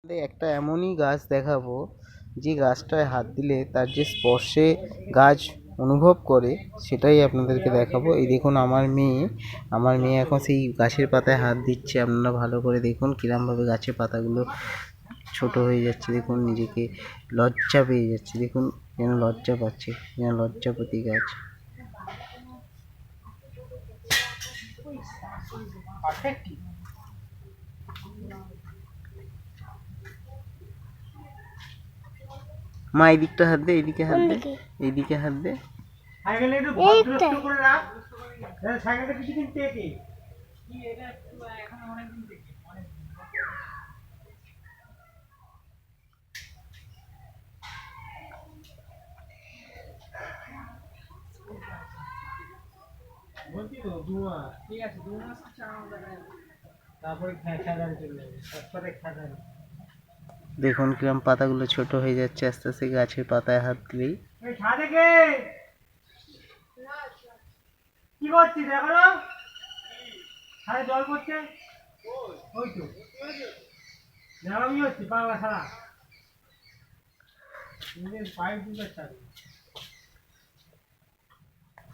একটা এমনই গাছ দেখাবো যে গাছটায় হাত দিলে তার যে স্পর্শে গাছ অনুভব করে সেটাই আপনাদেরকে দেখাবো। এই দেখুন আমার মেয়ে এখন সেই গাছের পাতায় হাত দিচ্ছে। আপনারা ভালো করে দেখুন কিরমভাবে গাছের পাতাগুলো ছোট হয়ে যাচ্ছে। দেখুন নিজেকে লজ্জা পেয়ে যাচ্ছে। দেখুন যেন লজ্জা পাচ্ছে, যেন লজ্জাপতি গাছ। মা এদিকটা হাত দে, এইদিকে হাত দে, এইদিকে হাত দে। দেখুন কিরম পাতাগুলো ছোট হয়ে যাচ্ছে আস্তে আস্তে গাছের পাতায় হাত দিলেই। কি করছিস এখনো? ছাদে জল পড়ছে, ওই তো ঝাড়ামি হচ্ছে বাংলা ছাড়া পাইপ দিতে